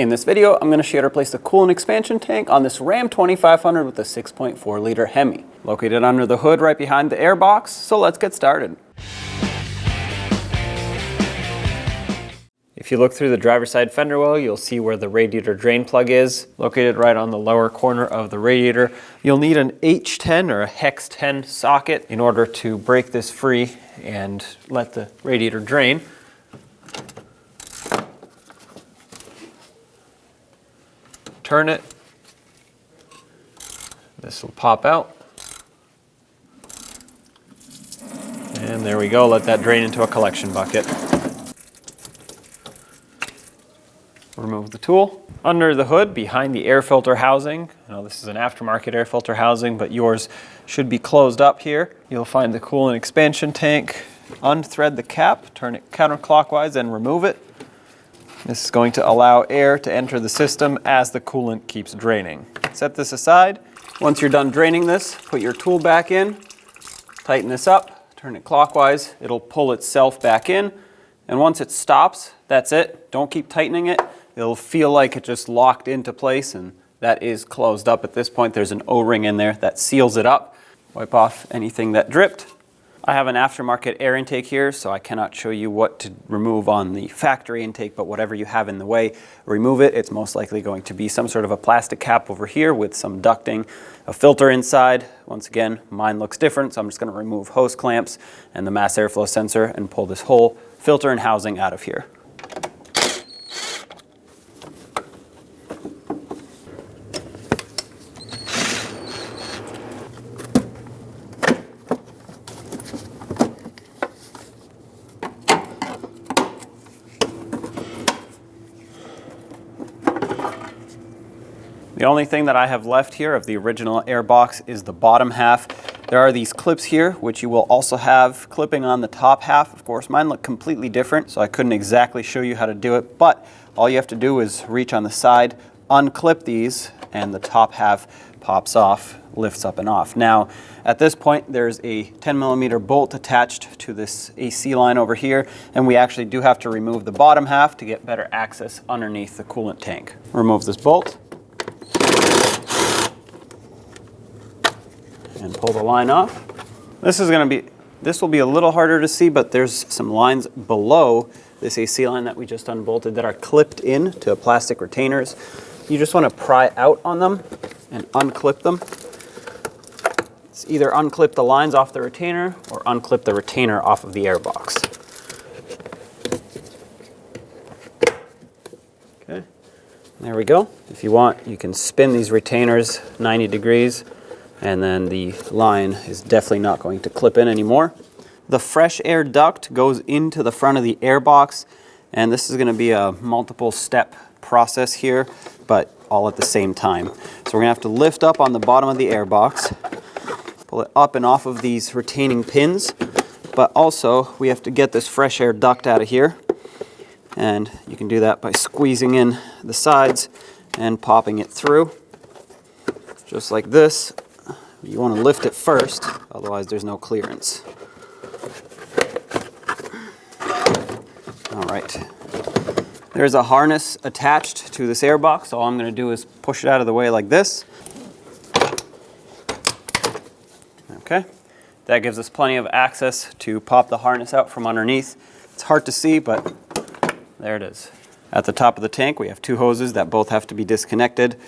In this video, I'm going to show you how to replace the coolant expansion tank on this Ram 2500 with a 6.4 liter Hemi. Located under the hood right behind the air box, so let's get started. If you look through the driver's side fender well, you'll see where the radiator drain plug is, located right on the lower corner of the radiator. You'll need an H10 or a Hex 10 socket in order to break this free and let the radiator drain. Turn it. This will pop out. And there we go, let that drain into a collection bucket. Remove the tool. Under the hood, behind the air filter housing, now this is an aftermarket air filter housing, but yours should be closed up here. You'll find the coolant expansion tank. Unthread the cap, turn it counterclockwise and remove it. This is going to allow air to enter the system as the coolant keeps draining. Set this aside. Once you're done draining this, put your tool back in, tighten this up, turn it clockwise. It'll pull itself back in. And once it stops, that's it. Don't keep tightening it. It'll feel like it just locked into place, and that is closed up at this point. There's an O-ring in there that seals it up. Wipe off anything that dripped. I have an aftermarket air intake here, so I cannot show you what to remove on the factory intake, but whatever you have in the way, remove it. It's most likely going to be some sort of a plastic cap over here with some ducting, a filter inside. Once again, mine looks different, so I'm just going to remove hose clamps and the mass airflow sensor and pull this whole filter and housing out of here. The only thing that I have left here of the original air box is the bottom half. There are these clips here, which you will also have clipping on the top half. Of course, mine look completely different, so I couldn't exactly show you how to do it, but all you have to do is reach on the side, unclip these, and the top half pops off, lifts up and off. Now, at this point, there's a 10mm bolt attached to this AC line over here, and we actually do have to remove the bottom half to get better access underneath the coolant tank. Remove this bolt. And pull the line off. This will be a little harder to see, but there's some lines below this AC line that we just unbolted that are clipped in to plastic retainers. You just want to pry out on them and unclip them. It's either unclip the lines off the retainer or unclip the retainer off of the air box. Okay, there we go. If you want, you can spin these retainers 90 degrees. And then the line is definitely not going to clip in anymore. The fresh air duct goes into the front of the air box, and this is going to be a multiple step process here, but all at the same time. So we're going to have to lift up on the bottom of the air box, pull it up and off of these retaining pins, but also we have to get this fresh air duct out of here, and you can do that by squeezing in the sides and popping it through, just like this. You want to lift it first, otherwise there's no clearance. All right. There's a harness attached to this air box. All I'm going to do is push it out of the way like this. Okay. That gives us plenty of access to pop the harness out from underneath. It's hard to see, but there it is. At the top of the tank, we have two hoses that both have to be disconnected.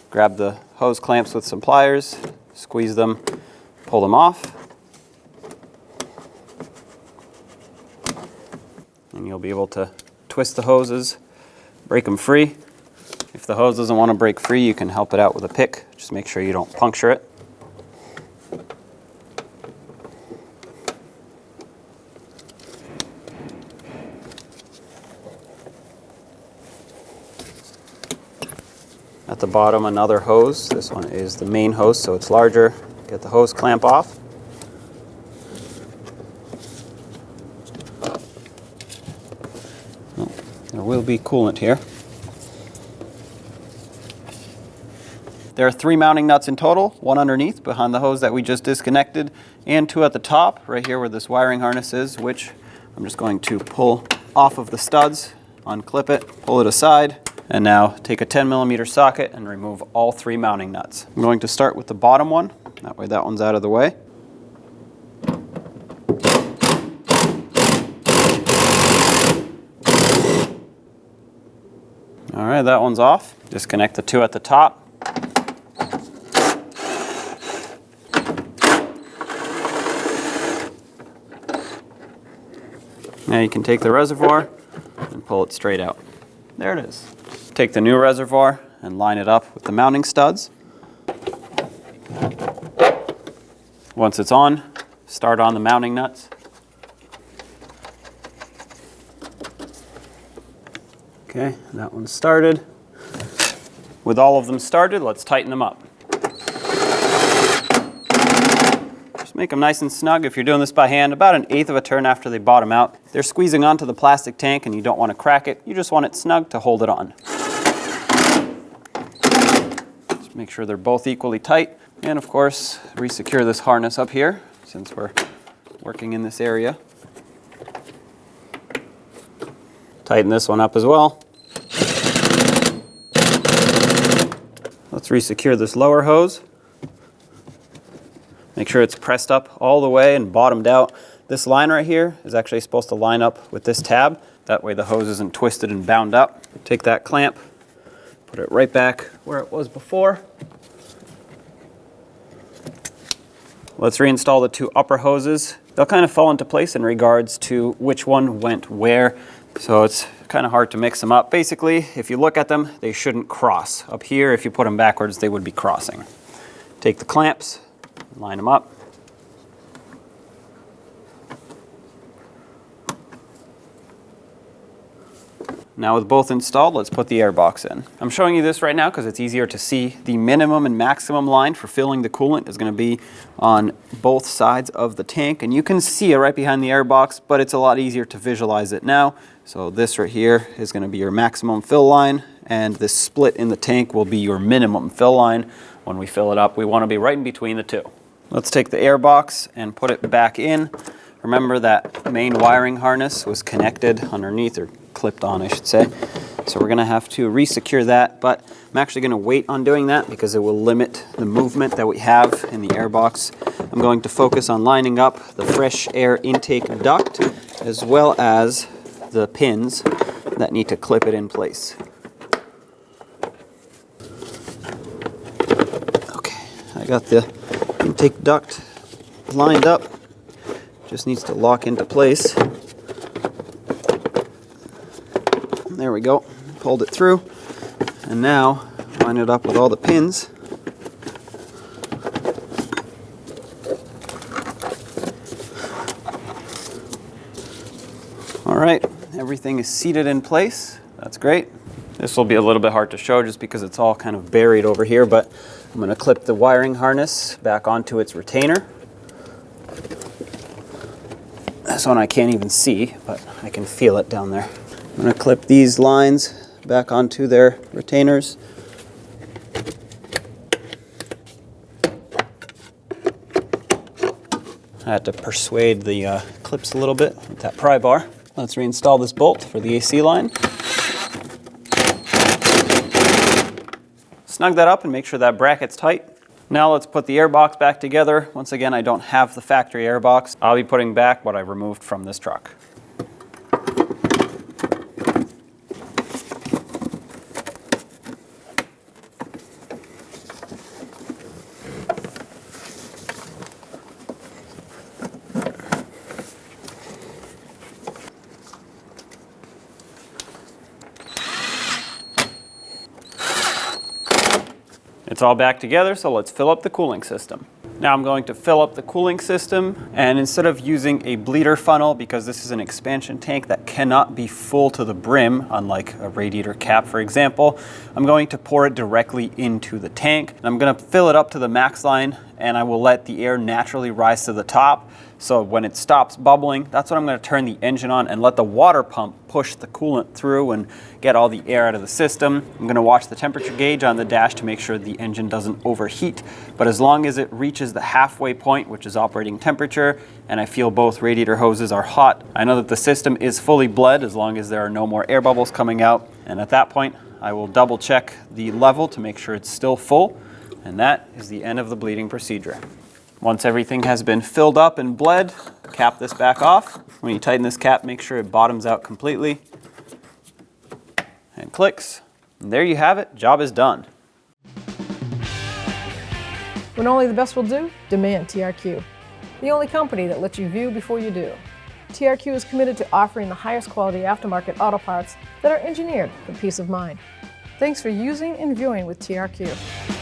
Grab the hose clamps with some pliers. Squeeze them, pull them off, and you'll be able to twist the hoses, break them free. If the hose doesn't want to break free, you can help it out with a pick. Just make sure you don't puncture it. At the bottom, another hose. This one is the main hose, so it's larger. Get the hose clamp off. Oh, there will be coolant here. There are 3 mounting nuts in total, 1 underneath behind the hose that we just disconnected, and 2 at the top, right here where this wiring harness is, which I'm just going to pull off of the studs, unclip it, pull it aside, And now take a 10mm socket and remove all 3 mounting nuts. I'm going to start with the bottom one. That way that one's out of the way. All right, that one's off. Disconnect the 2 at the top. Now you can take the reservoir and pull it straight out. There it is. Take the new reservoir and line it up with the mounting studs. Once it's on, start on the mounting nuts. Okay, that one's started. With all of them started, let's tighten them up. Just make them nice and snug. If you're doing this by hand, about 1/8 of a turn after they bottom out. If they're squeezing onto the plastic tank and you don't want to crack it, you just want it snug to hold it on. Just make sure they're both equally tight. And of course, re-secure this harness up here since we're working in this area. Tighten this one up as well. Let's re-secure this lower hose. Make sure it's pressed up all the way and bottomed out. This line right here is actually supposed to line up with this tab. That way the hose isn't twisted and bound up. Take that clamp, put it right back where it was before. Let's reinstall the 2 upper hoses. They'll kind of fall into place in regards to which one went where. So it's kind of hard to mix them up. Basically, if you look at them, they shouldn't cross. Up here, if you put them backwards, they would be crossing. Take the clamps, line them up. Now with both installed, let's put the air box in. I'm showing you this right now because it's easier to see. The minimum and maximum line for filling the coolant is going to be on both sides of the tank, and you can see it right behind the air box, but it's a lot easier to visualize it now. So this right here is going to be your maximum fill line, and this split in the tank will be your minimum fill line. When we fill it up, we want to be right in between the 2. Let's take the air box and put it back in. Remember that main wiring harness was connected underneath, or clipped on I should say. So we're going to have to re-secure that, but I'm actually going to wait on doing that because it will limit the movement that we have in the air box. I'm going to focus on lining up the fresh air intake duct as well as the pins that need to clip it in place. Okay, I got the intake duct lined up. Just needs to lock into place. There we go. Pulled it through. And now line it up with all the pins. All right, everything is seated in place. That's great. This will be a little bit hard to show just because it's all kind of buried over here, but I'm going to clip the wiring harness back onto its retainer. This one I can't even see, but I can feel it down there. I'm going to clip these lines back onto their retainers. I had to persuade the clips a little bit with that pry bar. Let's reinstall this bolt for the AC line. Snug that up and make sure that bracket's tight. Now let's put the air box back together. Once again, I don't have the factory air box. I'll be putting back what I removed from this truck. It's all back together, so let's fill up the cooling system. Now I'm going to fill up the cooling system, and instead of using a bleeder funnel, because this is an expansion tank that cannot be full to the brim, unlike a radiator cap for example, I'm going to pour it directly into the tank. And I'm going to fill it up to the max line, and I will let the air naturally rise to the top. So when it stops bubbling, that's when I'm going to turn the engine on and let the water pump push the coolant through and get all the air out of the system. I'm going to watch the temperature gauge on the dash to make sure the engine doesn't overheat. But as long as it reaches the halfway point, which is operating temperature, and I feel both radiator hoses are hot, I know that the system is fully bled as long as there are no more air bubbles coming out. And at that point, I will double check the level to make sure it's still full, and that is the end of the bleeding procedure. Once everything has been filled up and bled, cap this back off. When you tighten this cap, make sure it bottoms out completely and clicks. And there you have it, job is done. When only the best will do, demand TRQ. The only company that lets you view before you do. TRQ is committed to offering the highest quality aftermarket auto parts that are engineered for peace of mind. Thanks for using and viewing with TRQ.